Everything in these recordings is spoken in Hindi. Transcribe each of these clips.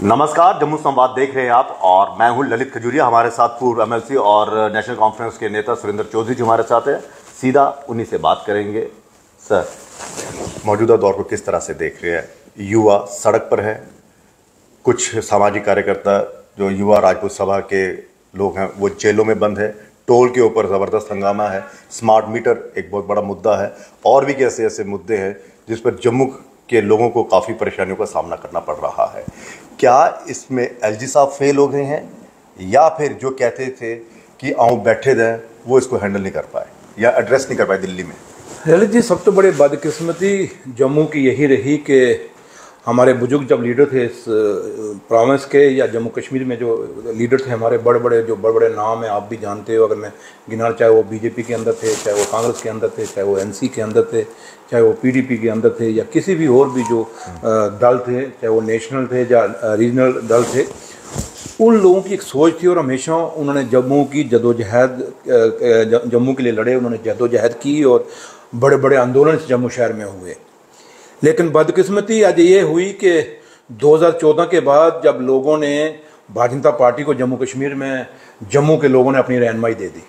नमस्कार, जम्मू संवाद देख रहे हैं आप और मैं हूं ललित खजूरिया। हमारे साथ पूर्व एमएलसी और नेशनल कॉन्फ्रेंस के नेता सुरेंद्र चौधरी जी हमारे साथ हैं। सीधा उन्हीं से बात करेंगे। सर, मौजूदा दौर को किस तरह से देख रहे हैं? युवा सड़क पर है, कुछ सामाजिक कार्यकर्ता जो युवा राजपूत सभा के लोग हैं वो जेलों में बंद है, टोल के ऊपर ज़बरदस्त हंगामा है, स्मार्ट मीटर एक बहुत बड़ा मुद्दा है और भी कैसे ऐसे मुद्दे हैं जिस पर जम्मू के लोगों को काफ़ी परेशानियों का सामना करना पड़ रहा है। क्या इसमें एलजी साहब फेल हो गए हैं या फिर जो कहते थे कि आओ बैठे रहें वो इसको हैंडल नहीं कर पाए या एड्रेस नहीं कर पाए दिल्ली में? ललित जी, सब तो बड़े बदकिस्मती जम्मू की यही रही कि हमारे बुजुर्ग जब लीडर थे इस प्रोविंस के या जम्मू कश्मीर में, जो लीडर थे हमारे बड़े बड़े नाम हैं, आप भी जानते हो। अगर मैं गिना, चाहे वो बीजेपी के अंदर थे, चाहे वो कांग्रेस के अंदर थे, चाहे वो एनसी के अंदर थे, चाहे वो पीडीपी के अंदर थे या किसी भी और भी जो दल थे, चाहे वो नेशनल थे या रीजनल दल थे, उन लोगों की एक सोच थी और हमेशा उन्होंने जम्मू की जदोजहद, जम्मू के लिए लड़े, उन्होंने जदोजहद की और बड़े बड़े आंदोलन जम्मू शहर में हुए। लेकिन बदकिस्मती आज ये हुई कि 2014 के बाद जब लोगों ने भारतीय जनता पार्टी को जम्मू कश्मीर में, जम्मू के लोगों ने अपनी रहनुमाई दे दी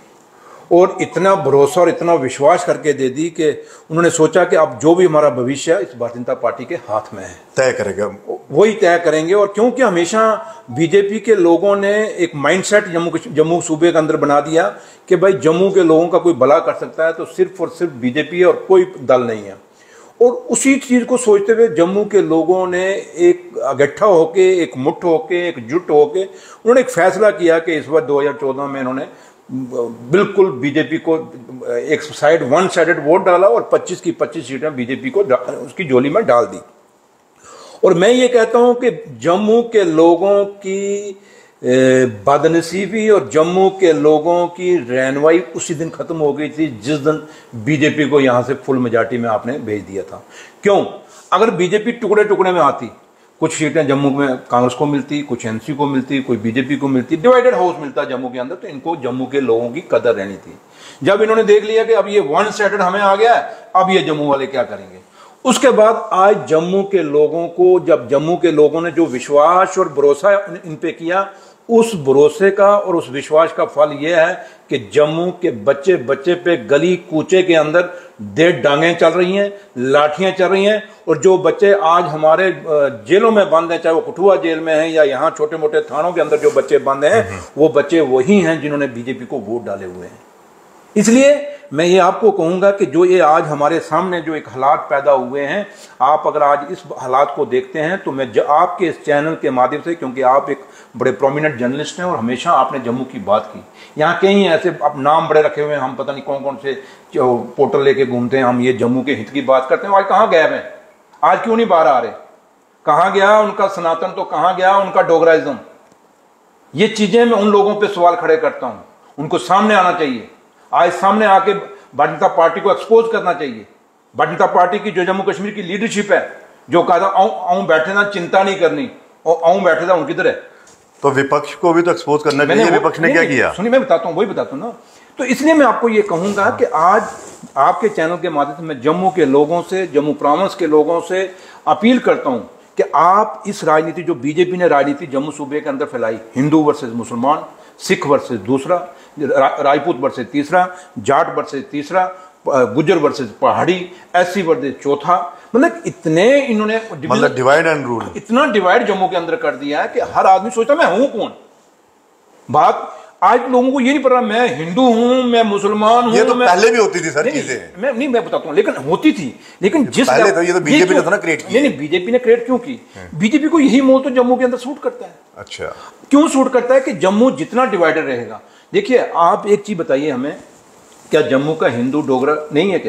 और इतना भरोसा और इतना विश्वास करके दे दी कि उन्होंने सोचा कि अब जो भी हमारा भविष्य है इस भारतीय जनता पार्टी के हाथ में है, तय करेंगे, वही तय करेंगे। और क्योंकि हमेशा बीजेपी के लोगों ने एक माइंडसेट जम्मू सूबे के अंदर बना दिया कि भाई जम्मू के लोगों का कोई भला कर सकता है तो सिर्फ और सिर्फ बीजेपी है और कोई दल नहीं है। और उसी चीज को सोचते हुए जम्मू के लोगों ने एक इकट्ठा होके, एक मुट्ठ होके, एकजुट होके उन्होंने एक फैसला किया कि इस बार 2014 में इन्होंने बिल्कुल बीजेपी को एक साइड, वन साइडेड वोट डाला और 25 की 25 सीटें बीजेपी को उसकी झोली में डाल दी। और मैं ये कहता हूं कि जम्मू के लोगों की बदनसीबी और जम्मू के लोगों की रहनुमाई उसी दिन खत्म हो गई थी जिस दिन बीजेपी को यहां से फुल मेजॉरिटी में आपने भेज दिया था। क्यों? अगर बीजेपी टुकड़े टुकड़े में आती, कुछ सीटें जम्मू में कांग्रेस को मिलती, कुछ एनसी को मिलती, कोई बीजेपी को मिलती, डिवाइडेड हाउस मिलता जम्मू के अंदर, तो इनको जम्मू के लोगों की कदर रहनी थी। जब इन्होंने देख लिया कि अब ये वन साइडेड हमें आ गया है, अब ये जम्मू वाले क्या करेंगे, उसके बाद आज जम्मू के लोगों को, जब जम्मू के लोगों ने जो विश्वास और भरोसा इन पे किया, उस भरोसे का और उस विश्वास का फल यह है कि जम्मू के बच्चे बच्चे पे गली कूचे के अंदर डेढ़ डांगें चल रही हैं, लाठियां चल रही हैं। और जो बच्चे आज हमारे जेलों में बंद हैं, चाहे वो कठुआ जेल में हैं या यहाँ छोटे मोटे थानों के अंदर जो बच्चे बंद हैं, वो बच्चे वही हैं जिन्होंने बीजेपी को वोट डाले हुए हैं। इसलिए मैं ये आपको कहूंगा कि जो ये आज हमारे सामने जो एक हालात पैदा हुए हैं, आप अगर आज इस हालात को देखते हैं तो मैं आपके इस चैनल के माध्यम से, क्योंकि आप एक बड़े प्रोमिनेंट जर्नलिस्ट हैं और हमेशा आपने जम्मू की बात की, यहाँ कई ऐसे अब नाम बड़े रखे हुए हैं, हम पता नहीं कौन कौन से पोर्टल लेके घूमते हैं, हम ये जम्मू के हित की बात करते हैं। आज कहाँ गए हैं? आज क्यों नहीं बाहर आ रहे? कहाँ गया उनका सनातन? तो कहाँ गया उनका डोगराइज्म? ये चीजें मैं उन लोगों पर सवाल खड़े करता हूँ, उनको सामने आना चाहिए। आज सामने आके भारतीय जनता पार्टी को एक्सपोज करना चाहिए। भारतीय जनता पार्टी की जो जम्मू कश्मीर की लीडरशिप है, जो कहा था आऊं बैठे ना, चिंता नहीं करनी, और आऊं बैठे था उनकी तरह, तो विपक्ष को भी तो एक्सपोज करना चाहिए। विपक्ष ने क्या किया? सुनिए, मैं बताता हूं, वही बताता हूं ना। तो इसलिए मैं आपको ये कहूंगा कि आज आपके चैनल के माध्यम से मैं जम्मू के लोगों से, जम्मू प्रोविंस के लोगों से अपील करता हूं कि आप इस राजनीति, जो बीजेपी ने राजनीति जम्मू सूबे के अंदर फैलाई, हिंदू वर्सेस मुसलमान, सिख वर्सेस दूसरा, राजपूत वर्सेस तीसरा, जाट वर्सेस तीसरा, गुज्जर वर्सेस पहाड़ी, एससी वर्सेस चौथा, मतलब इतने इन्होंने डिवाइड एंड रूल, इतना डिवाइड जम्मू के अंदर कर दिया है कि हर आदमी सोचता मैं हूं कौन। बात आज लोगों को ये नहीं पता मैं हिंदू हूं, मैं मुसलमान हूं। ये तो पहले भी होती थी सर चीजें। मैं बताता हूं, लेकिन होती थी, लेकिन जिस पहले तो ये तो बीजेपी ने ना क्रिएट की। नहीं, बीजेपी ने क्रिएट क्यों की? बीजेपी को यही मोल तो जम्मू के अंदर सूट करता है। अच्छा, क्यों सूट करता है? कि जम्मू जितना डिवाइडेड रहेगा। देखिए, आप एक चीज बताइए हमें, क्या जम्मू का हिंदू डोगरा नहीं है?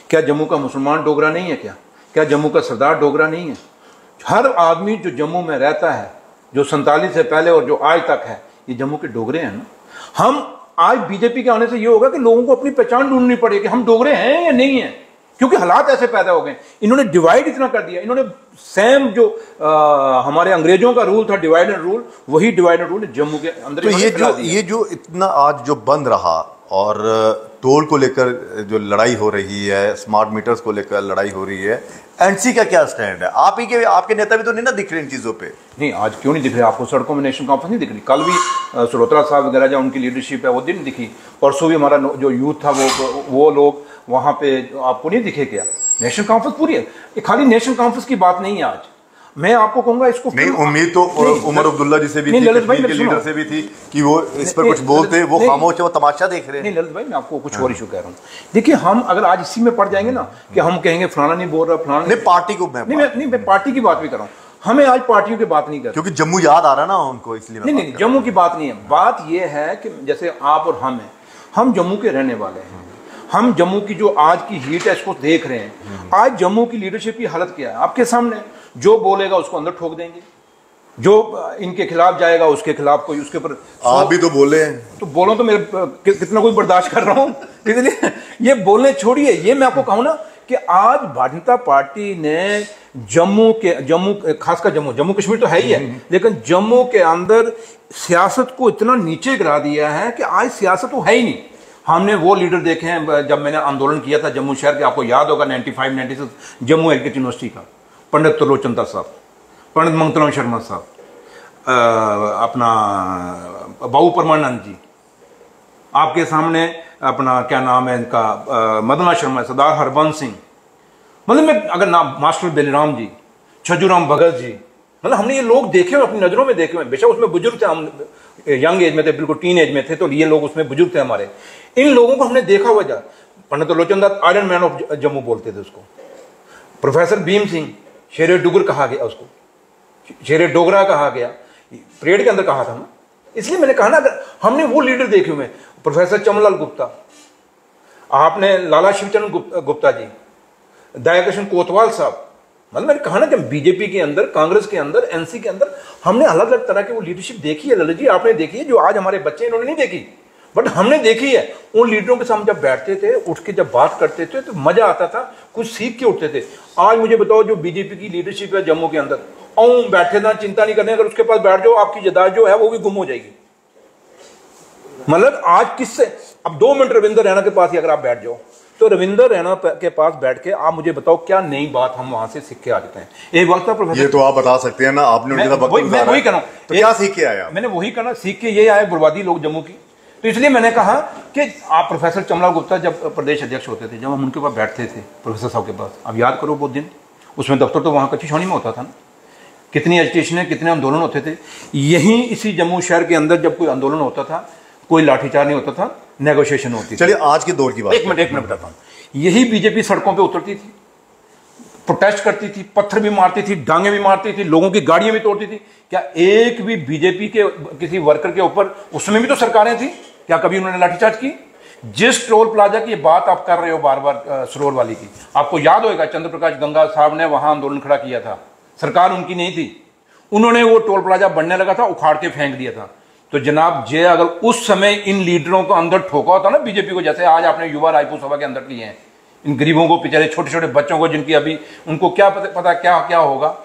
क्या जम्मू का मुसलमान डोगरा नहीं है? क्या जम्मू का सरदार डोगरा नहीं है? हर आदमी जो जम्मू में रहता है, जो 47 से पहले और जो आज तक है, ये जम्मू के डोगरे हैं ना। हम आज बीजेपी के आने से ये होगा कि लोगों को अपनी पहचान ढूंढनी पड़ेगी, हम डोगरे हैं या नहीं है, क्योंकि हालात ऐसे पैदा हो गए। इन्होंने डिवाइड इतना कर दिया, इन्होंने सेम जो हमारे अंग्रेजों का रूल था डिवाइड एंड रूल, वही डिवाइड एंड रूल जम्मू के अंदर। तो ये जो इतना आज जो बंद रहा और टोल को लेकर जो लड़ाई हो रही है, स्मार्ट मीटर्स को लेकर लड़ाई हो रही है, एनसी का क्या स्टैंड है? आप ही के आपके नेता भी तो नहीं ना दिख रहे इन चीज़ों पे? नहीं, आज क्यों नहीं दिख रहे आपको? सड़कों में नेशनल कॉन्फ्रेंस नहीं दिख रही? कल भी सलोत्रा साहब वगैरह जो उनकी लीडरशिप है वो दिन दिखी। परसों भी हमारा जो यूथ था वो लोग वहाँ पे आपको नहीं दिखे क्या? नेशनल कॉन्फ्रेंस पूरी है। ये खाली नेशनल कॉन्फ्रेंस की बात नहीं है। आज मैं आपको कहूंगा इसको नहीं, उम्मीद तो उमर अब्दुल्ला जी से भी थी, कश्मीर के लीडर से भी थी कि वो इस पर कुछ बोलते, वो खामोश है, वो तमाशा देख रहे हैं। नहीं ललित भाई, मैं आपको कुछ और इशू कह रहा हूँ। देखिए, हम अगर आज इसी में पड़ जाएंगे ना कि हम कहेंगे फलाना नहीं बोल रहा, फलाना नहीं, पार्टी को मैं पार्टी की बात भी कर रहा हूँ। हमें आज पार्टियों की बात नहीं कर, क्योंकि जम्मू याद आ रहा ना उनको, इसलिए नहीं, जम्मू की बात नहीं है। बात यह है कि जैसे आप और हम हैं, हम जम्मू के रहने वाले हैं। हम जम्मू की जो आज की हीट है इसको देख रहे हैं। आज जम्मू की लीडरशिप की हालत क्या है आपके सामने? जो बोलेगा उसको अंदर ठोक देंगे, जो इनके खिलाफ जाएगा उसके खिलाफ कोई उसके ऊपर। आप भी तो बोले हैं, तो बोलो तो मेरे कितना कोई बर्दाश्त कर रहा हूँ, इसलिए ये बोलने छोड़िए। ये मैं आपको कहूँ ना कि आज भारतीय जनता पार्टी ने जम्मू खासकर जम्मू कश्मीर तो है ही है, लेकिन जम्मू के अंदर सियासत को इतना नीचे गिरा दिया है कि आज सियासत तो है ही नहीं। हमने वो लीडर देखे हैं, जब मैंने आंदोलन किया था जम्मू शहर के, आपको याद होगा 95-96 जम्मू एग्रीकल्चर यूनिवर्सिटी का, पंडित त्रिलोचन दास साहब, पंडित मंगतराम शर्मा साहब, अपना बाबू परमानंद जी, आपके सामने अपना क्या नाम है इनका, मदना शर्मा, सरदार हरबंस सिंह, मतलब मैं अगर नाम, मास्टर बेलीराम जी, छजूराम भगत जी, मतलब हमने ये लोग देखे हुए, अपनी नज़रों में देखे हुए। बेशक उसमें बुजुर्ग थे, हम यंग एज में थे, बिल्कुल टीन एज में थे, तो ये लोग उसमें बुजुर्ग थे हमारे। इन लोगों को हमने देखा हुआ। पंडित त्रिलोचन दास आयरन मैन ऑफ जम्मू बोलते थे उसको। प्रोफेसर भीम सिंह, शेरे डुगर कहा गया उसको, शेरे डोगरा कहा गया, परेड के अंदर कहा था ना। इसलिए मैंने कहा ना, अगर हमने वो लीडर देखे हुए, प्रोफेसर चमनलाल गुप्ता, आपने लाला शिवचंद्र गुप्ता जी, दयाकृष्ण कोतवाल साहब, मतलब मैंने कहा ना कि बीजेपी के अंदर, कांग्रेस के अंदर, एनसी के अंदर हमने अलग अलग तरह की वो लीडरशिप देखी है। ललित जी, आपने देखी है, जो आज हमारे बच्चे इन्होंने नहीं देखी, बट हमने देखी है। उन लीडरों के सामने जब बैठते थे, उठ के जब बात करते थे तो मजा आता था, कुछ सीख के उठते थे। आज मुझे बताओ, जो बीजेपी की लीडरशिप है जम्मू के अंदर, बैठे ना, चिंता नहीं करने, अगर उसके पास बैठ जाओ आपकी जायदाद जो है वो भी गुम हो जाएगी। मतलब आज किससे, अब 2 मिनट रविंदर रैना के पास ही अगर आप बैठ जाओ, तो रविंदर रैना के पास बैठ के आप मुझे बताओ क्या नई बात हम वहां से सीख के आ जाते हैं। एक वक्त था प्रोफेसर, ये तो आप बता सकते हैं ना, आपने मैं वही कर रहा हूं, तो क्या सीख के आया? मैंने वही करना सीख के ये आए बुर्बादी लोग जम्मू की। तो इसलिए मैंने कहा कि आप प्रोफेसर चमनलाल गुप्ता जब प्रदेश अध्यक्ष होते थे, जब हम उनके पास बैठते थे, प्रोफेसर साहब के पास, अब याद करो वो दिन, उसमें दफ्तर तो वहाँ कच्ची छावनी में होता था ना, कितनी एजिटेशन, कितने आंदोलन होते थे। यहीं इसी जम्मू शहर के अंदर जब कोई आंदोलन होता था, कोई लाठीचार्ज नहीं होता था, नेगोशिएशन होती थी। चलिए आज के दौर की बात, एक मिनट बताता हूँ। यही बीजेपी सड़कों पे उतरती थी, प्रोटेस्ट करती थी, पत्थर भी मारती थी, डांगे भी मारती थी, लोगों की गाड़ियां भी तोड़ती थी। क्या एक भी बीजेपी के किसी वर्कर के ऊपर, उसमें भी तो सरकारें थी, क्या कभी उन्होंने लाठीचार्ज की? जिस टोल प्लाजा की बात आप कर रहे हो बार बार, सरोवर वाली की, आपको याद होगा चंद्र प्रकाश गंगा साहब ने वहां आंदोलन खड़ा किया था, सरकार उनकी नहीं थी, उन्होंने वो टोल प्लाजा बनने लगा था, उखाड़ के फेंक दिया था। तो जनाब जे अगर उस समय इन लीडरों को अंदर ठोका होता ना बीजेपी को, जैसे आज आपने युवा रायपुर सभा के अंदर किए हैं, इन गरीबों को, बेचारे छोटे छोटे बच्चों को, जिनकी अभी उनको क्या पता क्या क्या होगा,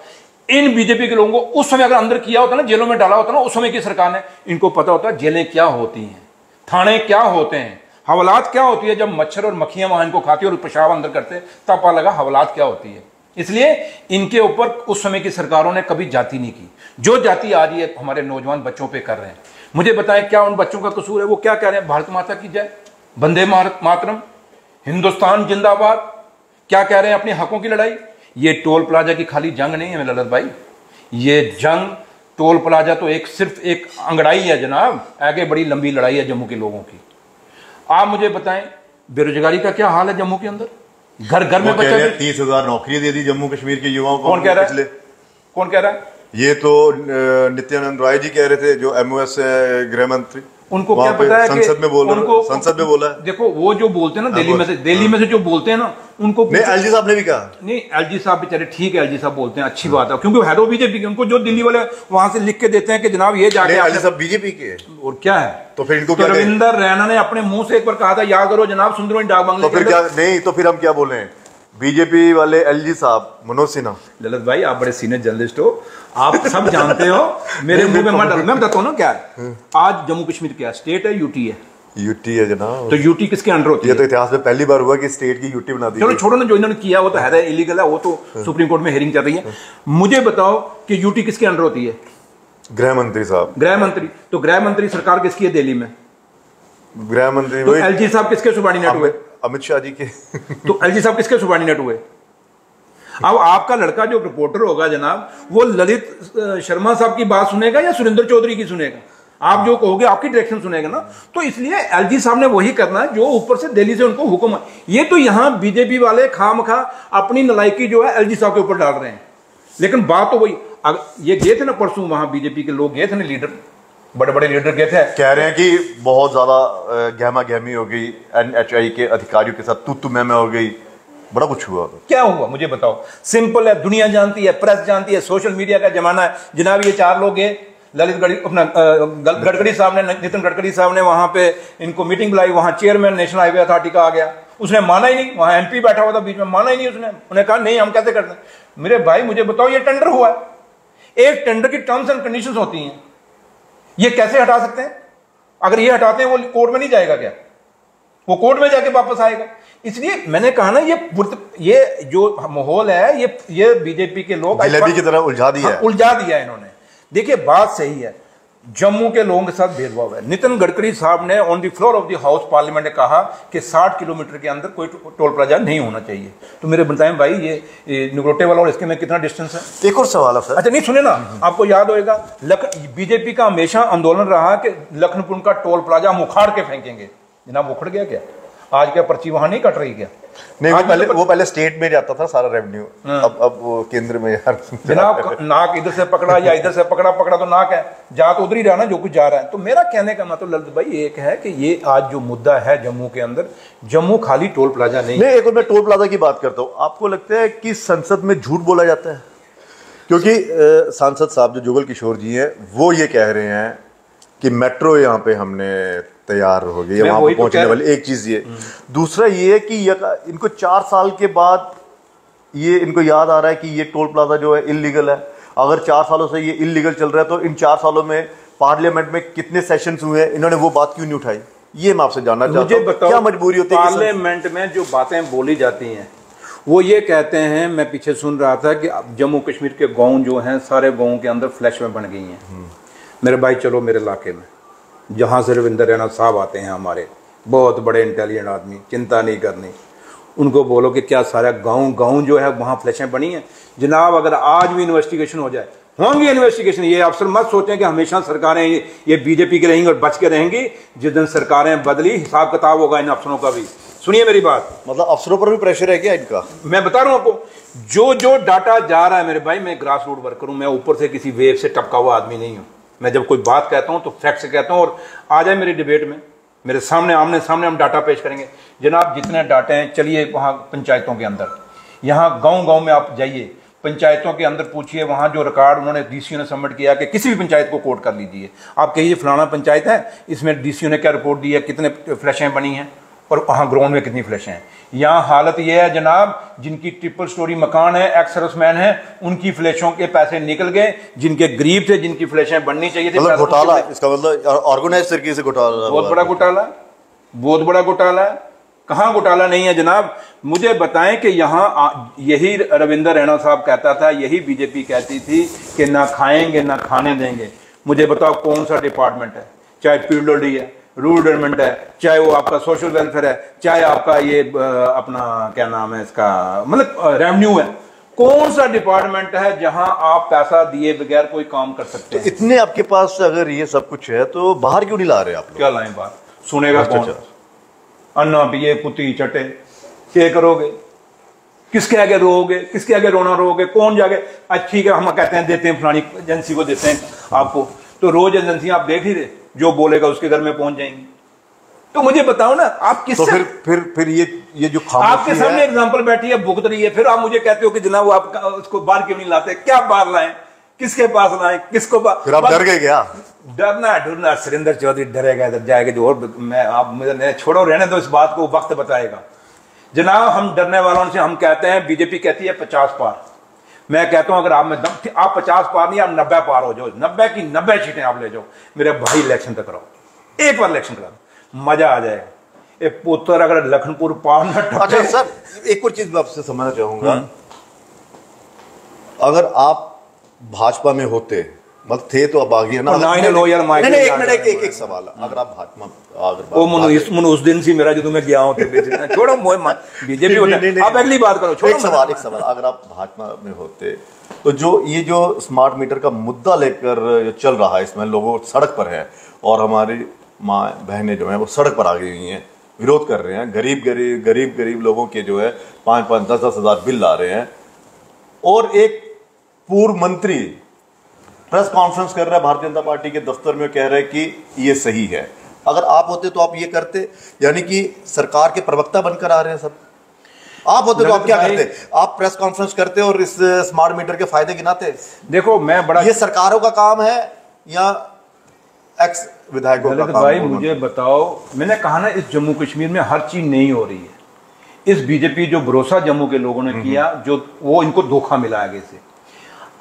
इन बीजेपी के लोगों को उस समय अगर अंदर किया होता ना, जेलों में डाला होता ना उस समय की सरकार ने, इनको पता होता जेलें क्या होती हैं, थाने क्या होते हैं, हवालात क्या होती है, जब मच्छर और मक्खियां वहां इनको खाती और पेशाब अंदर करते, तब पता लगा हवालात क्या होती है। इसलिए इनके ऊपर उस समय की सरकारों ने कभी जाति नहीं की, जो जाति आज ये हमारे नौजवान बच्चों पे कर रहे हैं। मुझे बताएं क्या उन बच्चों का कसूर है? वो क्या कह रहे हैं? भारत माता की जय, वंदे मातरम, हिंदुस्तान जिंदाबाद, क्या कह रहे हैं? अपने हकों की लड़ाई। ये टोल प्लाजा की खाली जंग नहीं है ललित भाई, ये जंग, टोल प्लाजा तो सिर्फ एक अंगड़ाई है जनाब, आगे बड़ी लंबी लड़ाई है जम्मू के लोगों की। आप मुझे बताएं बेरोजगारी का क्या हाल है जम्मू के अंदर? घर घर में बच्चे, 30,000 नौकरियां दे दी जम्मू कश्मीर के युवाओं को। कौन कह रहा है? ये तो नित्यानंद राय जी कह रहे थे, जो एमओएस गृह मंत्री, उनको क्या पता है संसद में बोला है। देखो वो जो बोलते हैं ना दिल्ली में से जो बोलते हैं ना, उनको नहीं, एलजी साहब ने भी कहा, नहीं एलजी साहब बेचारे ठीक है, एलजी साहब बोलते हैं, अच्छी बात है, क्योंकि है तो बीजेपी के, उनको जो दिल्ली वाले वहां से लिख के देते हैं कि जनाब ये जाके, एलजी साहब बीजेपी के, और क्या है, तो फिर इनको रविंदर रैना ने अपने मुंह से एक बार कहा था, याद करो जनाब सुंदरबनी डाक बंगले, तो फिर क्या नहीं, तो फिर हम क्या बोले? बीजेपी वाले एलजी साहब, मनोज सिन्हा। ललित भाई आप बड़े सीनियर जर्नलिस्ट हो, आप सब जानते हो, मेरे मुंह में मत डालो, मैं बताता हूँ ना क्या है। आज जम्मू कश्मीर क्या स्टेट है? यूटी है, यूटी है जनाब। तो यूटी किसके अंडर होती ये है? तो इतिहास में पहली बार हुआ कि स्टेट की यूटी बना दी। चलो छोड़ो ना, जो इन्होंने किया वो तो है इलीगल है, वो तो सुप्रीम कोर्ट में हियरिंग चल रही है। मुझे बताओ कि यूटी किसके अंडर होती है? गृह मंत्री साहब। गृह मंत्री। तो गृह मंत्री सरकार किसकी है दिल्ली में? गृह मंत्री तो एलजी साहब किसके सुबार्डिनेट हुए? अमित शाह जी के। तो एलजी साहब किसके सुबार्डिनेट हुए? अब आपका लड़का जो रिपोर्टर होगा जनाब, वो ललित शर्मा साहब की बात सुनेगा या सुरेंद्र चौधरी की सुनेगा? आप जो कहोगे आपकी डायरेक्शन सुनेगा ना। तो इसलिए एलजी साहब ने वही करना है जो ऊपर से दिल्ली से उनको हुक्म है। ये तो यहां बीजेपी वाले खामखा अपनी नलायकी जो है एलजी साहब के ऊपर डाल रहे हैं। लेकिन बात तो वही, ये गए थे ना परसों, वहां बीजेपी के लोग गए थे ना, लीडर, बड़े बड़े लीडर गए थे, कह रहे हैं कि बहुत ज्यादा गहमा गहमी हो गई, एनएचआई के अधिकारियों के साथ तू मैं हो गई, बड़ा कुछ हुआ। क्या हुआ मुझे बताओ? सिंपल है, दुनिया जानती है, प्रेस जानती है, सोशल मीडिया का जमाना है जनाब। ये चार लोग गए, ललित गडकरी साहब ने, नितिन गडकरी साहब ने वहां पे इनको मीटिंग बुलाई, वहां चेयरमैन नेशनल हाईवे अथॉरिटी का आ गया, उसने माना ही नहीं। वहां एमपी बैठा हुआ था बीच में, माना ही नहीं उसने। उन्हें कहा नहीं हम कैसे करते हैं। मेरे भाई मुझे बताओ, ये टेंडर हुआ है, एक टेंडर की टर्म्स एंड कंडीशंस होती हैं, ये कैसे हटा सकते हैं? अगर ये हटाते हैं वो कोर्ट में नहीं जाएगा क्या? वो कोर्ट में जाके वापस आएगा। इसलिए मैंने कहा ना, ये जो माहौल है, ये बीजेपी के लोग जलेबी की तरह उलझा दिया है। उलझा दिया इन्होंने। देखिए बात सही है, जम्मू के लोगों के साथ भेदभाव है। नितिन गडकरी साहब ने on the floor of the house parliament ने कहा कि 60 किलोमीटर के अंदर कोई टोल प्लाजा नहीं होना चाहिए। तो मेरे बताएं भाई, ये निगरोटे वाला और इसके में कितना डिस्टेंस है? एक और सवाल है सर। अच्छा नहीं सुने ना, आपको याद होगा बीजेपी का हमेशा आंदोलन रहा कि लखनपुर का टोल प्लाजा हम उखाड़ के फेंकेंगे। जनाब उखड़ गया क्या? आज क्या पर्ची वहां नहीं कट रही क्या? नहीं, वो पहले स्टेट में जाता था सारा रेवेन्यू, अब वो केंद्र में यार। जनाब नाक इधर से पकड़ा या इधर से पकड़ा तो नाक है, जा तो उधर ही रहा ना जो कुछ जा रहा है। तो मेरा कहने का मतलब ललित भाई एक है कि ये आज जो मुद्दा है जम्मू के अंदर, जम्मू खाली टोल प्लाजा नहीं। एक और मैं टोल प्लाजा की बात करता हूँ। आपको लगता है कि संसद में झूठ बोला जाता है? क्योंकि सांसद साहब जो जुगल किशोर जी हैं, वो ये कह रहे हैं कि मेट्रो यहाँ पे हमने तैयार हो गई, वहां पर पहुंचने वाली। एक चीज ये, दूसरा ये है कि इनको 4 साल के बाद ये इनको याद आ रहा है कि ये टोल प्लाजा जो है इलीगल है। अगर 4 सालों से ये इलीगल चल रहा है तो इन 4 सालों में पार्लियामेंट में कितने सेशंस हुए हैं, इन्होंने वो बात क्यों नहीं उठाई? ये मैं आपसे जानना चाहता हूं। क्या मजबूरी होती है? पार्लियामेंट में जो बातें बोली जाती हैं वो ये कहते हैं, मैं पीछे सुन रहा था कि जम्मू कश्मीर के गाँव जो हैं सारे गाँव के अंदर फ्लैश में बन गई हैं। मेरे भाई चलो मेरे इलाके में, जहाँ से रविंद्र रैना साहब आते हैं, हमारे बहुत बड़े इंटेलिजेंट आदमी, चिंता नहीं करनी, उनको बोलो कि क्या सारा गांव जो है वहाँ फ्लैशें बनी हैं। जनाब अगर आज भी इन्वेस्टिगेशन हो जाए, होंगी इन्वेस्टिगेशन। ये अफसर मत सोचें कि हमेशा सरकारें ये बीजेपी की रहेंगी और बच के रहेंगी। जिस दिन सरकारें बदली, हिसाब किताब होगा इन अफसरों का भी। सुनिए मेरी बात। मतलब अफसरों पर भी प्रेशर है क्या इनका? मैं बता रहा हूँ आपको, जो डाटा जा रहा है मेरे भाई, मैं ग्रास रूट वर्कर हूँ, मैं ऊपर से किसी वेव से टपका हुआ आदमी नहीं हूँ। मैं जब कोई बात कहता हूं तो फैक्ट से कहता हूं, और आ जाए मेरी डिबेट में, मेरे सामने आमने सामने हम डाटा पेश करेंगे। जनाब जितने डाटे हैं, चलिए वहां पंचायतों के अंदर, यहां गांव में आप जाइए, पंचायतों के अंदर पूछिए, वहां जो रिकॉर्ड उन्होंने डीसीओ ने सबमिट किया कि किसी भी पंचायत को कोट कर लीजिए, आप कहिए फलाना पंचायत है, इसमें डीसीओ ने क्या रिपोर्ट दी है, कितने फ्लैशें बनी हैं और वहां ग्राउंड में कितनी फ्लैशें हैं। यहाँ हालत यह है जनाब, जिनकी ट्रिपल स्टोरी मकान है, एक्स सर्विसमैन है, उनकी फ्लैशों के पैसे निकल गए। जिनके गरीब थे, जिनकी फ्लैशें बननी चाहिए थी, मतलब घोटाला, इसका मतलब ऑर्गेनाइज्ड तरीके से घोटाला, बहुत बड़ा घोटाला, बहुत बड़ा घोटाला है। कहाँ घोटाला नहीं है जनाब? मुझे बताएं कि यहाँ यही रविंद्र रैना साहब कहता था, यही बीजेपी कहती थी कि ना खाएंगे ना खाने देंगे। मुझे बताओ कौन सा डिपार्टमेंट है, चाहे पीडब्ल्यूडी है, रूरल डेवलपमेंट है, चाहे वो आपका सोशल वेलफेयर है, चाहे आपका ये अपना क्या नाम है इसका, मतलब रेवेन्यू है, कौन सा डिपार्टमेंट है जहां आप पैसा दिए बगैर कोई काम कर सकते हैं? तो इतने आपके पास अगर ये सब कुछ है तो बाहर क्यों नहीं ला रहे आप लोग? क्या लाएं बाहर? सुनेगा कौन? अन्ना पिए कुत्ती चटे, क्या करोगे? किसके आगे रोओगे? किसके आगे रोना रोओगे? कौन जाके ठीक है हम कहते हैं देते हैं फलानी एजेंसी को देते हैं आपको, तो रोज एजेंसी आप देख ही रहे, जो बोलेगा उसके घर में पहुंच जाएंगे। तो मुझे बताओ ना आप किस, तो फिर ये जो आपके सामने एग्जांपल बैठी है, भुगत रही है, फिर आप मुझे कहते हो कि जनाब आप उसको बाहर क्यों नहीं लाते? क्या बाहर लाएं? किसके पास लाएं? किसको? फिर आप डर गए क्या? डरना सुरेंद्र चौधरी डरेगा इधर जाएगा जो, और मैं आप मुझे छोड़ो, रहने दो इस बात को, वक्त बताएगा। जनाब हम डरने वालों से हम कहते हैं, बीजेपी कहती है 50 पार, मैं कहता हूं अगर आप में दम, आप 50 पार नहीं, आप 90 पार हो जाओ, 90 की 90 सीटें आप ले जाओ, मेरे भाई इलेक्शन तक कराओ, एक बार इलेक्शन करा दो। मजा आ जाएगा। ये पुत्र अगर लखनपुर पार न टपके। अच्छा सर, एक और चीज मैं आपसे समझना चाहूंगा, अगर आप भाजपा में होते, मतलब थे तो अब आगे ना, एक सवाल, अगर आप भाजपा उस दिन से मेरा जो तुम्हें गया हूं छोड़ो बीजेपी आप अगली बात करो। एक सवाल, अगर आप भाजपा में होते तो ये जो स्मार्ट मीटर का मुद्दा लेकर जो चल रहा है, इसमें लोगों सड़क पर है और हमारी माँ बहनें जो हैं वो सड़क पर आ गई हुई हैं, विरोध कर रहे हैं, गरीब लोगों के जो है 5-5, 10-10 हज़ार बिल ला रहे हैं, और एक पूर्व मंत्री प्रेस कॉन्फ्रेंस कर रहा है भारतीय जनता पार्टी के दफ्तर में, कह रहे हैं कि ये सही है। अगर आप होते तो आप ये करते? यानी कि सरकार के प्रवक्ता बनकर आ रहे हैं सब। आप होते तो आप क्या करते? आप प्रेस कॉन्फ्रेंस करते और इस स्मार्ट मीटर के फायदे गिनाते? देखो मैं बड़ा, ये सरकारों का काम है या एक्स विधायकों का काम? भाई मुझे बताओ, मैंने कहा ना इस जम्मू कश्मीर में हर चीज नहीं हो रही है। इस बीजेपी जो भरोसा जम्मू के लोगों ने किया, जो वो इनको धोखा मिला आगे से।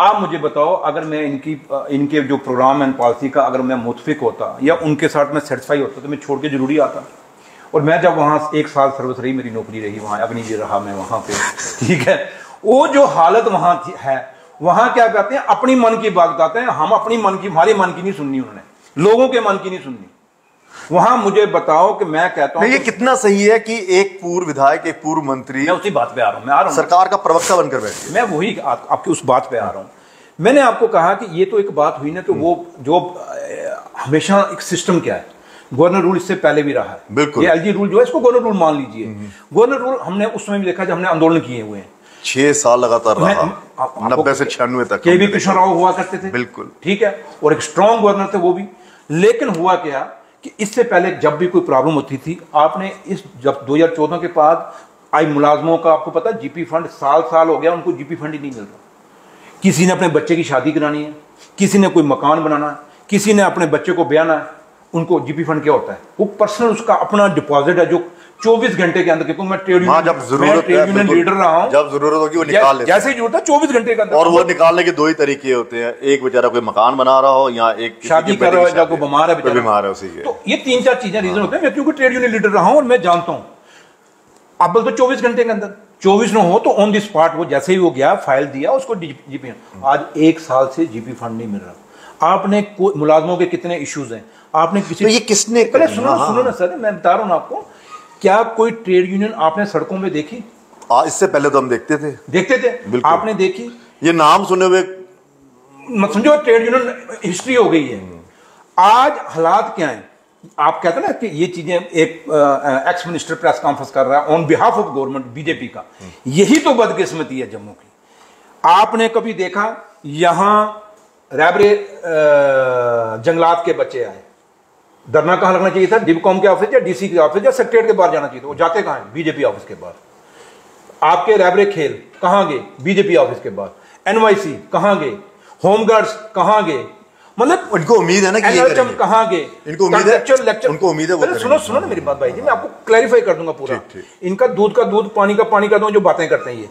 आप मुझे बताओ, अगर मैं इनके जो प्रोग्राम एंड पॉलिसी का अगर मैं मुतफिक होता या उनके साथ मैं सेटिस्फाई होता तो मैं छोड़ के जरूरी आता। और मैं जब वहाँ 1 साल सर्विस रही, मेरी नौकरी रही वहाँ, अग्निवीर रहा मैं वहाँ पे, ठीक है। वो जो हालत वहाँ है, वहाँ क्या कहते हैं, अपनी मन की बात बताते हैं। हम अपनी मन की, हमारे मन की नहीं सुननी उन्होंने, लोगों के मन की नहीं सुननी। वहां मुझे बताओ कि मैं कहता हूं ये कितना सही है कि एक पूर्व विधायक, एक पूर्व मंत्री, मैं उसी बात पे आ रहा हूं, सरकार का प्रवक्ता बनकर बैठे। मैं वही आपकी उस बात पे आ रहा हूं। मैंने आपको कहा कि ये तो एक बात हुई ना कि वो जो हमेशा एक सिस्टम क्या है, गवर्नर रूल इससे पहले भी रहा है, बिल्कुल। ये एलजी रूल जो है इसको गवर्नर रूल मान लीजिए। गवर्नर रूल हमने उस समय भी देखा जब हमने आंदोलन किए हुए हैं, 6 साल लगातार रहा, 90 से 96 तक। के.वी. कृष्ण राव हुआ करते थे, बिल्कुल, ठीक है, और एक स्ट्रॉन्ग गवर्नर थे वो भी। लेकिन हुआ क्या कि इससे पहले जब भी कोई प्रॉब्लम होती थी, आपने इस जब 2014 के बाद आई मुलाजमों का, आपको पता जीपी फंड साल हो गया उनको जीपी फंड ही नहीं मिल रहा। किसी ने अपने बच्चे की शादी करानी है, किसी ने कोई मकान बनाना है, किसी ने अपने बच्चे को ब्याना है, उनको जीपी फंड क्या होता है, वो पर्सनल उसका अपना डिपॉजिट है जो 24 घंटे के अंदर, क्योंकि मैं ट्रेड यूनियन लीडर रहा हूं, जब जरूरत होगी वो निकाल लेते हैं, जैसे ही जरूरत है 24 घंटे के अंदर। और वो निकालने के 2 ही तरीके होते हैं, एक बेचारा कोई मकान बना रहा हो या एक शादी कर रहा हो या कोई बीमार है उसी के। तो ये 3-4 चीजें रीजन होते हैं। मैं क्योंकि ट्रेड यूनियन लीडर रहा हूं और मैं जानता हूं, अब तो 24 घंटे के अंदर 24 न हो तो ऑन द स्पॉट वो जैसे ही वो गया, फाइल दिया उसको जीपी। आज 1 साल से जीपी फंड नहीं मिल रहा। आपने मुलाजमों के कितने इश्यूज हैं, आपने किसी, तो ये किसने, पहले सुनो ना सर, मैं बता रहा हूं आपको, क्या कोई ट्रेड यूनियन आपने सड़कों में देखी? इससे पहले तो हम देखते थे, आपने देखी? ये नाम सुने हुए समझो ट्रेड यूनियन हिस्ट्री हो गई है। आज हालात क्या है, आप कहते हैं ना कि ये चीजें, एक एक्स मिनिस्टर प्रेस कॉन्फ्रेंस कर रहा है on behalf of government BJP का, यही तो बदकिस्मती है जम्मू की। आपने कभी देखा यहां रैबरे जंगलात के बच्चे आए, धरना कहां लगना चाहिए था? डिबकॉम के ऑफिस या डीसी के ऑफिस या सेक्रेटरीट के बाहर जाना चाहिए था। वो जाते कहां हैं? बीजेपी ऑफिस के बाहर। आपके रैबरे खेल कहां गए? बीजेपी ऑफिस के बाहर। एनवाईसी कहां गए? होमगार्ड्स कहां गए? मतलब उनको उम्मीद है ना कि ये करेंगे। कहां गए? इनको उम्मीद है, उनको उम्मीद है वो सुनो ना मेरी बात भाई जी, मैं आपको क्लैरिफाई कर दूंगा पूरा। इनका दूध का दूध, पानी का पानी कर दूंगा जो बातें करते हैं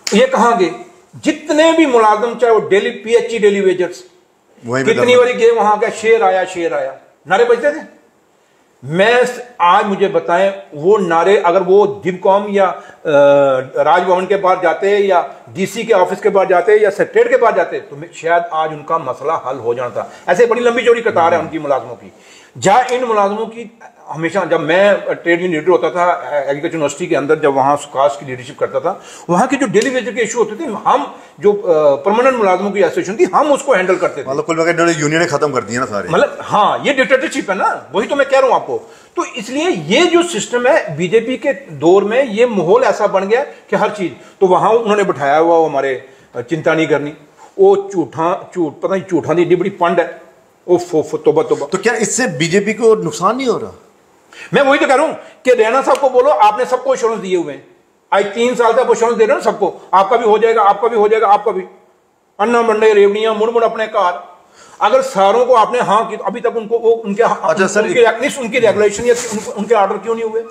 ये कहां गए? जितने भी मुलाजिम, चाहे वो डेली पीएचई डेली वेजर्स, कितनी बारी गए वहां का, शेर आया नारे बजते थे। मैं आज मुझे बताएं, वो नारे अगर वो डिबकॉम या राजभवन के बाहर जाते या डीसी के ऑफिस के बाहर जाते या सेक्रेटरीट के बाहर जाते तो शायद आज उनका मसला हल हो जाना था। ऐसे बड़ी लंबी चौड़ी कतार है उनकी मुलाजमों की। जहाँ इन मुलाजमों की हमेशा, जब मैं ट्रेड यूनियन लीडर होता था एग्रीकल्चर यूनिवर्सिटी के अंदर, जब वहाँ सुकाश की लीडरशिप करता था, वहाँ के जो डेली वेजर के इशू होते थे, हम जो परमानेंट मुलाजमों की एसोसिएशन थी, हम उसको हैंडल करते थे। मतलब कुल मिलाकर यूनियन खत्म कर दिया ना सारे। मतलब हाँ, ये डिक्टेटरशिप है ना, वही तो मैं कह रहा हूँ आपको। तो इसलिए ये जो सिस्टम है बीजेपी के दौर में, ये माहौल ऐसा बन गया कि हर चीज तो वहां उन्होंने बिठाया हुआ, हमारे चिंता नहीं करनी, वो पता नहीं झूठा दी बड़ी फंड है, तोबा। तो क्या इससे बीजेपी को नुकसान नहीं हो रहा? मैं वही तो कह रहा हूं कि रैना साहब को बोलो, आपने सबको एश्योरेंस दिए हुए हैं, आज 3 साल तक एश्योरेंस दे रहे हो सबको, आपका भी हो जाएगा, आपका भी हो जाएगा, आपका भी। अन्ना मंडे रेवड़ियां मुड़ अपने कार, अगर सारों को आपने हाँ की, तो अभी तक उनको वो उनके, अच्छा सर, उनकी रेगुलेशन या उनके ऑर्डर क्यों नहीं हुए?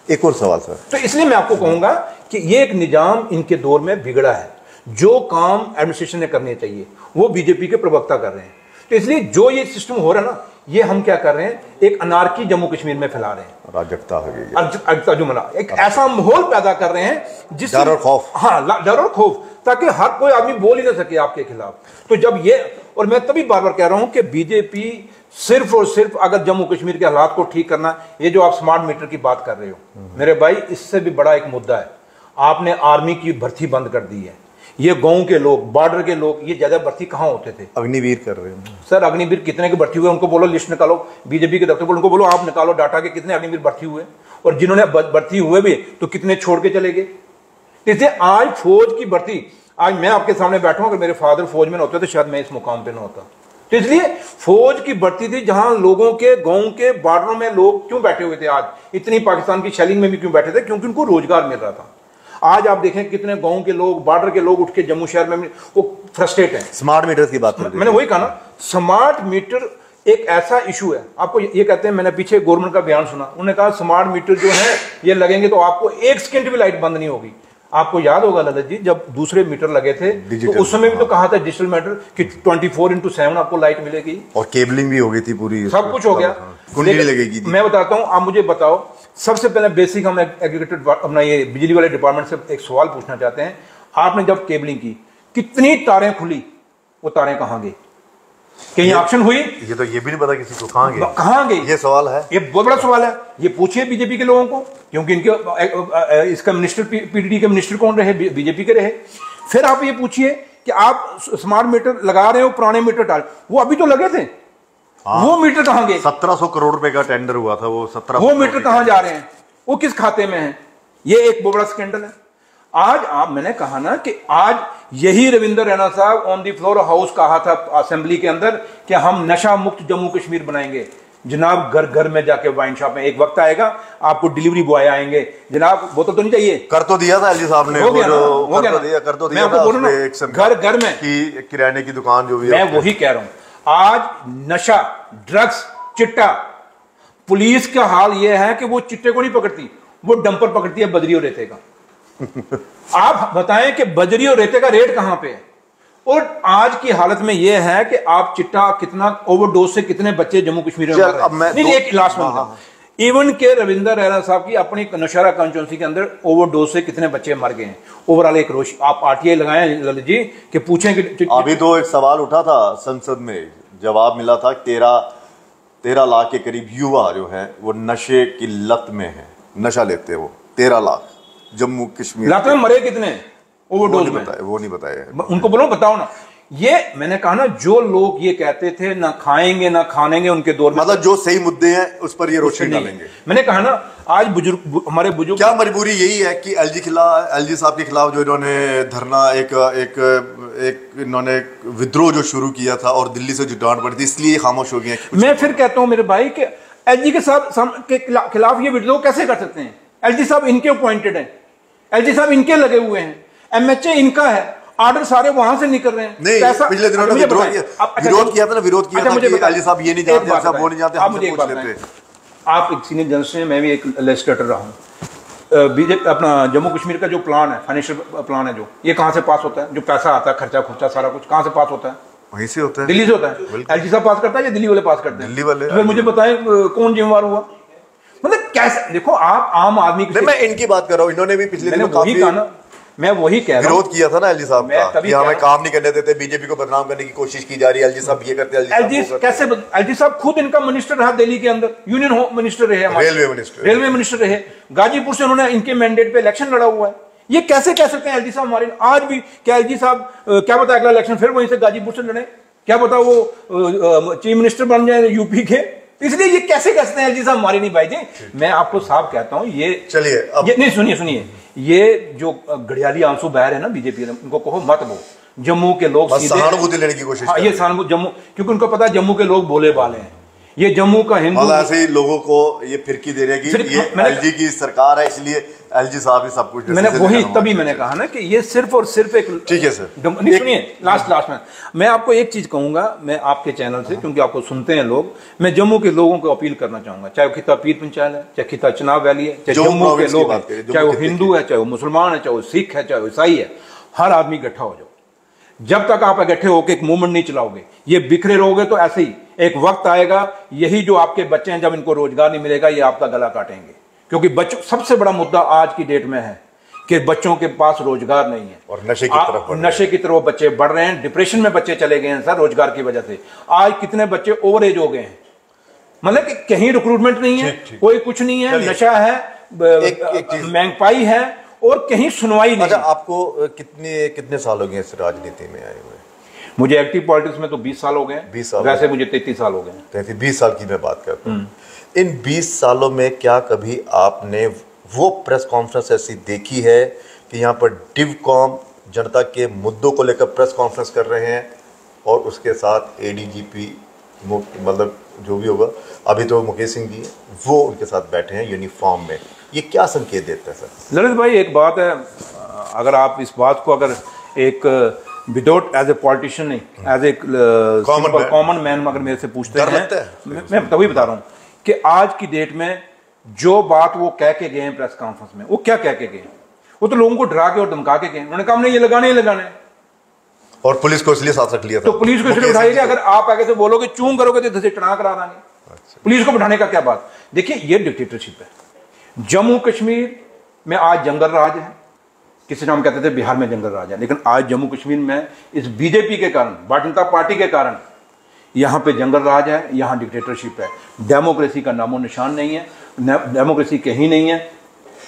एक और सवाल सर। तो इसलिए मैं आपको कहूंगा कि ये एक निजाम इनके दौर में बिगड़ा है। जो काम एडमिनिस्ट्रेशन ने करने चाहिए वो बीजेपी के प्रवक्ता कर रहे हैं। तो इसलिए जो ये सिस्टम हो रहा है ना, ये हम क्या कर रहे हैं, एक अनारकी जम्मू कश्मीर में फैला रहे हैं, अराजकता हो गई, अराजकता जुमला, एक ऐसा माहौल पैदा कर रहे हैं जिससे डर और खौफ, हाँ डर और खौफ, ताकि हर कोई आदमी बोल ही ना सके आपके खिलाफ। तो जब ये, और मैं तभी बार बार कह रहा हूं कि बीजेपी सिर्फ और सिर्फ अगर जम्मू कश्मीर के हालात को ठीक करना, ये जो आप स्मार्ट मीटर की बात कर रहे हो मेरे भाई, इससे भी बड़ा एक मुद्दा है, आपने आर्मी की भर्ती बंद कर दी है। ये गांव के लोग, बॉर्डर के लोग, ये ज्यादा भर्ती कहाँ होते थे? अग्निवीर कर रहे हैं सर। अग्निवीर कितने के भर्ती हुए, उनको बोलो लिस्ट निकालो, बीजेपी के दफ्तर बोलो, उनको बोलो आप निकालो डाटा के कितने अग्निवीर भर्ती हुए, और जिन्होंने भर्ती हुए भी तो कितने छोड़ के चले गए। इसलिए आज फौज की भर्ती, आज मैं आपके सामने बैठा हूं, अगर मेरे फादर फौज में होते तो शायद मैं इस मुकाम पे ना होता। तो इसलिए फौज की भर्ती थी, जहां लोगों के गांव के बॉर्डरों में लोग क्यों बैठे हुए थे, आज इतनी पाकिस्तान की शेलिंग में भी क्यों बैठे थे, क्योंकि उनको रोजगार मिल रहा था। आज आप देखें कितने गांव के लोग, बॉर्डर के लोग उठ के जम्मू शहर में वो फ्रस्ट्रेट हैं। स्मार्ट मीटर की बात कर, मैंने वही कहा ना, स्मार्ट मीटर एक ऐसा इशू है। आपको ये कहते हैं, मैंने पीछे गवर्नमेंट का बयान सुना, उन्होंने कहा स्मार्ट मीटर जो है ये लगेंगे तो आपको 1 सेकंड भी लाइट बंद नहीं होगी। आपको याद होगा ललित जी, जब दूसरे मीटर लगे थे तो उस समय भी तो कहा था डिजिटल मीटर कि 24/7 आपको लाइट मिलेगी, और केबलिंग भी होगी थी पूरी, सब कुछ हो गया, कुंडी लगेगी। मैं बताता हूं, आप मुझे बताओ, सबसे पहले बेसिक हम एग्रीकल्चर अपना ये बिजली वाले डिपार्टमेंट से एक सवाल पूछना चाहते हैं। आपने जब केबलिंग की, कितनी तारें खुली, वो तारें कहां गई? कहीं ऑप्शन हुई? ये तो ये भी नहीं पता किसी को कहां गई, ये सवाल है, ये बहुत बड़ा सवाल है। ये पूछिए बीजेपी के लोगों को, क्योंकि इनके इसका मिनिस्टर, पीडीडी के मिनिस्टर कौन रहे? बीजेपी के रहे। फिर आप ये पूछिए कि आप स्मार्ट मीटर लगा रहे हो, पुराने मीटर डाल, वो अभी तो लगे थे, वो मीटर कहां गए? 1700 करोड़ रुपए का टेंडर हुआ था, वो मीटर कहां जा रहे हैं, वो किस खाते में है? ये एक बहुत बड़ा स्कैंडल है। आज आप, मैंने कहा ना कि आज यही रविंदर रैना साहब ऑन दी फ्लोर हाउस कहा था असेंबली के अंदर कि हम नशा मुक्त जम्मू कश्मीर बनाएंगे। जनाब घर घर में जाके वाइन शॉप में एक वक्त आएगा, आपको डिलीवरी बॉय आएंगे, जनाब बोतल तो नहीं चाहिए, कर तो दिया था एलजी साहब ने, हो गया कर तो दिया था, घर घर में किराने की दुकान जो भी, मैं वही कह रहा हूं। आज नशा, ड्रग्स, चिट्टा, पुलिस का हाल यह है कि वो चिट्टे को नहीं पकड़ती, वो डंपर पकड़ती है बजरी और रेते का। आप बताएं कि बजरी और रेते का रेट कहां पे है? और आज की हालत में यह है कि आप चिट्टा कितना ओवरडोज से कितने बच्चे जम्मू कश्मीर में मर रहे हैं। नहीं, एक लास्ट में, इवन के रविंदर रैना साहब की अपनी नौशहरा कॉन्स्टिट्यूंसी के अंदर ओवरडोज से कितने बच्चे मर गए हैं। ओवरऑल एक रोश आप आरटीआई लगाए ललित जी कि पूछें कि अभी तो एक सवाल उठा था संसद में, जवाब मिला था 13 लाख के करीब युवा जो है वो नशे की लत में है, नशा लेते हैं, वो 13 लाख जम्मू कश्मीर लत में मरे कितने ओवरडोज में, वो नहीं बताया। उनको बोलो बताओ ना। ये मैंने कहा ना, जो लोग ये कहते थे ना खाएंगे ना खानेंगे उनके दौर में, मतलब जो सही मुद्दे हैं उस पर ये रोशनी डालेंगे। मैंने कहा ना, आज बुजुर्ग, हमारे बुजुर्ग, क्या मजबूरी यही है कि एलजी साहब के खिलाफ जो इन्होंने धरना, एक इन्होंने विद्रोह जो शुरू किया था और दिल्ली से जो डांट पड़ी थी, इसलिए खामोश हो गए हैं? मैं फिर कहता हूं मेरे भाई कि एलजी के खिलाफ ये विद्रोह कैसे कर सकते हैं? एलजी साहब इनके अपॉइंटेड हैं, एलजी साहब इनके लगे हुए हैं, एमएचए इनका है, ऑर्डर सारे वहां से निकल रहे हैं। नहीं, पिछले दिनों ने विरोध किया था ना, विरोध किया था कि एलजी साहब ये नहीं जानते, वो नहीं जानते, हमसे पूछ लेते। आप एक सीनियर जर्नलिस्ट हैं, मैं भी एक लेजिस्लेटर रहा हूं। बीजेपी अपना जम्मू कश्मीर का जो प्लान है, फाइनेंशियल प्लान है, जो ये कहां से पास होता है? जो पैसा आता है, खर्चा खुर्चा सारा कुछ कहां से पास होता है? वहीं से होता है, दिल्ली से होता है। एलजी साहब पास करता है या दिल्ली वाले पास करते हैं? दिल्ली वाले। तो मुझे बताएं कौन जिम्मेवार हुआ? मतलब कैसे? देखो आप आम आदमी, मैं इनकी बात कर रहा हूं, इन्होंने भी पिछले दिनों वही कहा ना, मैं वही कह रहा हूं, विरोध किया था ना एलजी साहब का कि हमें काम नहीं करने देते, बीजेपी को बदनाम करने की कोशिश की जा रही है, एलजी साहब ये करते हैं, एलजी साहब खुद इनका मिनिस्टर रहा दिल्ली के अंदर, यूनियन होम मिनिस्टर रहे, रेलवे मिनिस्टर रहे, गाजीपुर से उन्होंने इनके मैंडेट पे इलेक्शन लड़ा हुआ है। ये कैसे कह सकते हैं एलजी साहब हमारे? आज भी क्या एलजी साहब क्या पता अगला इलेक्शन फिर वहीं से गाजीपुर से लड़े, क्या पता वो चीफ मिनिस्टर बन जाए यूपी के। इसलिए ये कैसे कह सकते हैं एलजी साहब हमारे नहीं भाई जी? मैं आपको साफ कहता हूं, ये चलिए नहीं, सुनिए, ये जो घड़ियाली आंसू बह रहे हैं ना बीजेपी, उनको कहो मत वो। जम्मू के लोग सहानुभूति लेने की कोशिश, ये सहानुभूति जम्मू, क्योंकि उनको पता है जम्मू के लोग भोले भाले हैं, ये जम्मू का हिंदू, ऐसे ही लोगों को ये फिरकी दे रहे हैं कि ये एलजी की सरकार है, इसलिए एलजी साहब ही सब कुछ। मैंने वही तभी मैंने कहा ना कि ये सिर्फ और सिर्फ एक, ठीक है सर, नहीं सुनिए, लास्ट में मैं आपको एक चीज कहूंगा, मैं आपके चैनल से, क्योंकि आपको सुनते हैं लोग, मैं जम्मू के लोगों को अपील करना चाहूंगा, चाहे वो खिता पीर पंचायत है, चाहे खिता चुनाव वैली है, चाहे जम्मू के लोग हैं, चाहे वो हिंदू है, चाहे वो मुसलमान है, चाहे वो सिख है, चाहे वो ईसाई है, हर आदमी इकट्ठा हो जाओ। जब तक आप इकट्ठे होकर एक मूवमेंट नहीं चलाओगे, ये बिखरे रहोगे तो ऐसे ही एक वक्त आएगा, यही जो आपके बच्चे हैं, जब इनको रोजगार नहीं मिलेगा, ये आपका गला काटेंगे। क्योंकि बच्चों, सबसे बड़ा मुद्दा आज की डेट में है कि बच्चों के पास रोजगार नहीं है और नशे की तरफ बच्चे बढ़ रहे हैं। डिप्रेशन में बच्चे चले गए हैं सर, रोजगार की वजह से। आज कितने बच्चे ओवर एज हो गए हैं, मतलब कि कहीं रिक्रूटमेंट नहीं है, कोई कुछ नहीं है, नशा है, महंगाई है और कहीं सुनवाई नहीं। अच्छा, आपको कितने साल हो गए इस राजनीति में आए हुए? मुझे एक्टिव पॉलिटिक्स में तो 20 साल हो गए। 20 साल, वैसे मुझे 33 साल हो गए। 20 साल की मैं बात करता हूँ। इन 20 सालों में क्या कभी आपने वो प्रेस कॉन्फ्रेंस ऐसी देखी है कि यहाँ पर डिवकॉम जनता के मुद्दों को लेकर प्रेस कॉन्फ्रेंस कर रहे हैं और उसके साथ एडीजीपी मतलब जो भी होगा, अभी तो मुकेश सिंह जी वो उनके साथ बैठे हैं यूनिफॉर्म में, ये क्या संकेत देता है सर? ललित भाई, एक बात है, अगर आप इस बात को अगर एक विदाउट एज ए पॉलिटिशियन नहीं, एज ए कॉमन मैन अगर मेरे से पूछते हैं, मैं तभी बता रहा हूँ कि आज की डेट में जो बात वो कह के गए हैं प्रेस कॉन्फ्रेंस में, वो क्या कह के गए? वो तो लोगों को डरा के और धमका के गए। उन्होंने कहा हमने ये लगाने ही लगाने, और पुलिस को इसलिए साथ रख लिया था। तो पुलिस को इसलिए उठाएगी, अगर आप आगे से बोलोगे चूं करोगे तो इधर से चढ़ा करा देंगे। पुलिस को बिठाने का क्या बात? देखिए, ये डिक्टेटरशिप है। जम्मू कश्मीर में आज जंगल राज है, किसी नाम कहते थे बिहार में जंगल राज है, लेकिन आज जम्मू कश्मीर में इस बीजेपी के कारण, भारतीय जनता पार्टी के कारण यहां पे जंगल राज है, यहां डिक्टेटरशिप है। डेमोक्रेसी का नामो निशान नहीं है, डेमोक्रेसी कहीं नहीं है।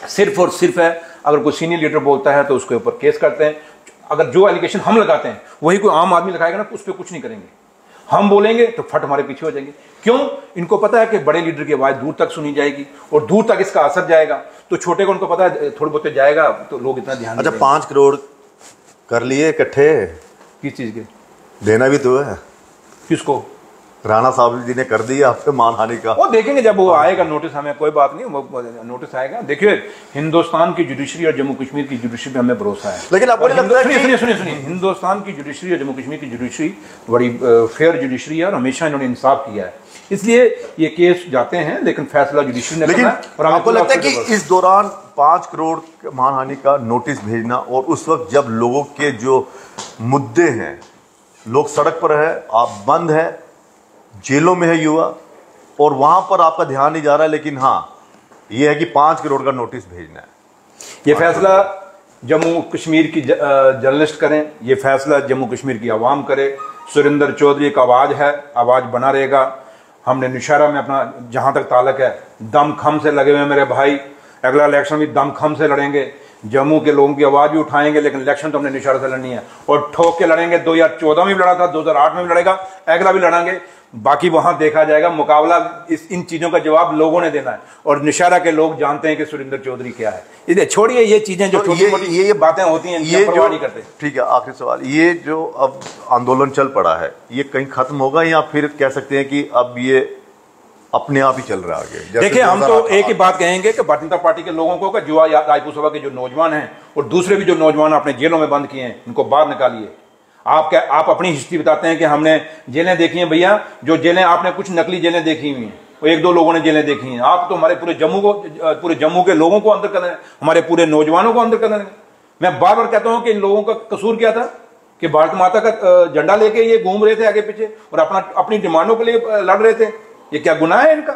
सिर्फ और सिर्फ है, अगर कोई सीनियर लीडर बोलता है तो उसके ऊपर केस करते हैं। अगर जो एलिगेशन हम लगाते हैं वही कोई आम आदमी लगाएगा ना, उस पर कुछ नहीं करेंगे। हम बोलेंगे तो फट हमारे पीछे हो जाएंगे। क्यों? इनको पता है कि बड़े लीडर की आवाज दूर तक सुनी जाएगी और दूर तक इसका असर जाएगा। तो छोटे को उनको पता है थोड़े बहुत जाएगा तो लोग इतना ध्यान। अच्छा, 5 करोड़ कर लिए इकट्ठे, किस चीज के? देना भी तो है। किसको? राणा साहब जी ने कर दिया आपके मानहानि का। वो देखेंगे जब वो आएगा नोटिस, हमें कोई बात नहीं, वो नोटिस आएगा। देखिए, हिंदुस्तान की जुडिशरी और जम्मू कश्मीर की जुडिशरी पे हमें भरोसा है। लेकिन आपको नहीं लगता है सुनिए सुनिए सुनिए, हिंदुस्तान की जुडिशरी और जम्मू कश्मीर की जुडिशरी बड़ी फेयर जुडिशरी है और हमेशा इन्होंने इंसाफ किया है, इसलिए ये केस जाते हैं, लेकिन फैसला जुडिशरी ने लेकिन और आपको लगता है कि इस दौरान 5 करोड़ मानहानि का नोटिस भेजना और उस वक्त जब लोगों के जो मुद्दे हैं, लोग सड़क पर है, आप बंद है, जेलों में है युवा, और वहां पर आपका ध्यान नहीं जा रहा है, लेकिन हाँ ये है कि 5 करोड़ का नोटिस भेजना है। ये फैसला जम्मू कश्मीर की जर्नलिस्ट करें, ये फैसला जम्मू कश्मीर की आवाम करे। सुरेंद्र चौधरी का आवाज है, आवाज बना रहेगा। हमने निशारा में अपना जहां तक ताल्लुक है, दम खम से लगे हुए मेरे भाई, अगला इलेक्शन भी दम खम से लड़ेंगे। जम्मू के लोगों की आवाज भी उठाएंगे, लेकिन इलेक्शन तो हमने निशारा से लड़नी है और ठोक के लड़ेंगे। 2014 में भी लड़ा था, 2008 में भी लड़ेगा, अगला भी लड़ेंगे। बाकी वहां देखा जाएगा, मुकाबला इन चीजों का जवाब लोगों ने देना है और निशारा के लोग जानते हैं कि सुरेंद्र चौधरी क्या है। इसलिए छोड़िए ये चीजें जो तो छोटी मोटी ये बातें होती हैं, ये परवाह नहीं करते। ठीक है, आखिरी सवाल, ये जो अब आंदोलन चल पड़ा है, ये कहीं खत्म होगा या फिर कह सकते हैं कि अब ये अपने आप ही चल रहा है आगे? देखिए, हम तो एक ही बात कहेंगे कि भारतीय जनता पार्टी के लोगों को, युवा राजपूत सभा के जो नौजवान हैं और दूसरे भी जो नौजवान अपने जेलों में बंद किए हैं, इनको बाहर निकालिए। आप अपनी हिस्ट्री बताते हैं कि हमने जेलें देखी हैं। भैया, जो जेलें आपने कुछ नकली जेलें देखी हुई हैं, वो 1-2 लोगों ने जेलें देखी हैं। आप तो हमारे पूरे जम्मू के लोगों को अंदर कर रहे हैं, हमारे पूरे नौजवानों को अंदर कर रहे हैं। मैं बार बार कहता हूं कि इन लोगों का कसूर क्या था कि भारत माता का झंडा लेके ये घूम रहे थे आगे पीछे और अपनी डिमांडों के लिए लड़ रहे थे। ये क्या गुनाह है इनका?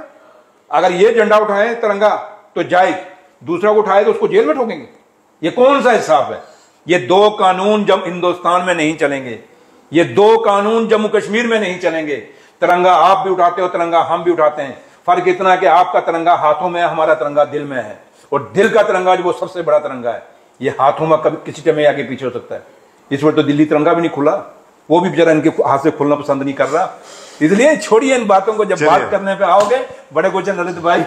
अगर ये झंडा उठाए तिरंगा तो जायज, दूसरा को उठाए तो उसको जेल में ठोकेंगे। ये कौन सा इंसाफ है? ये 2 कानून जब हिंदुस्तान में नहीं चलेंगे, ये 2 कानून जम्मू कश्मीर में नहीं चलेंगे। तिरंगा आप भी उठाते हो, तिरंगा हम भी उठाते हैं। फर्क इतना है कि आपका तिरंगा हाथों में है, हमारा तिरंगा दिल में है। और दिल का तिरंगा जो वो सबसे बड़ा तिरंगा है, ये हाथों में कभी किसी समय आगे पीछे हो सकता है। इस वक्त तो दिल्ली तिरंगा भी नहीं खुला, वो भी बेचारा इनके हाथ से खुलना पसंद नहीं कर रहा। इसलिए छोड़िए इन बातों को, जब बात करने पे आओगे बड़े कुछ ललित भाई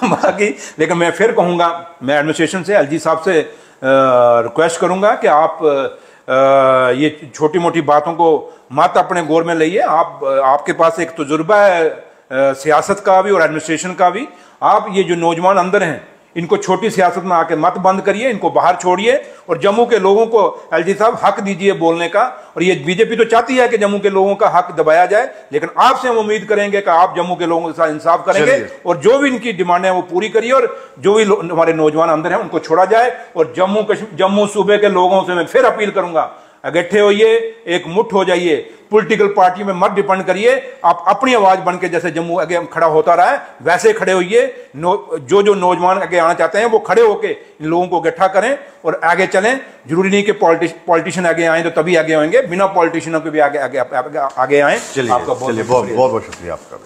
बाकी। लेकिन मैं फिर कहूंगा, मैं एडमिनिस्ट्रेशन से, एलजी साहब से रिक्वेस्ट करूंगा कि आप ये छोटी मोटी बातों को मत अपने गौर में लाइए। आपके पास एक तजुर्बा है सियासत का भी और एडमिनिस्ट्रेशन का भी। आप ये जो नौजवान अंदर हैं, इनको छोटी सियासत में आके मत बंद करिए, इनको बाहर छोड़िए और जम्मू के लोगों को एलजी साहब हक दीजिए बोलने का। और ये बीजेपी तो चाहती है कि जम्मू के लोगों का हक दबाया जाए, लेकिन आपसे हम उम्मीद करेंगे कि आप जम्मू के लोगों के साथ इंसाफ करेंगे और जो भी इनकी डिमांडें हैं वो पूरी करिए और जो भी हमारे नौजवान अंदर हैं उनको छोड़ा जाए। और जम्मू सूबे के लोगों से मैं फिर अपील करूंगा, इकट्ठे होइए, एक मुठ हो जाइए, पॉलिटिकल पार्टी में मत डिपेंड करिए, आप अपनी आवाज बन के जैसे जम्मू आगे खड़ा होता रहा है वैसे खड़े होइए। जो नौजवान आगे आना चाहते हैं वो खड़े होके इन लोगों को इकट्ठा करें और आगे चलें। जरूरी नहीं कि पॉलिटिशियन आगे आए तो तभी आगे होंगे, बिना पॉलिटिशियनों के भी आगे आए। चलिए बहुत बहुत शुक्रिया आपका।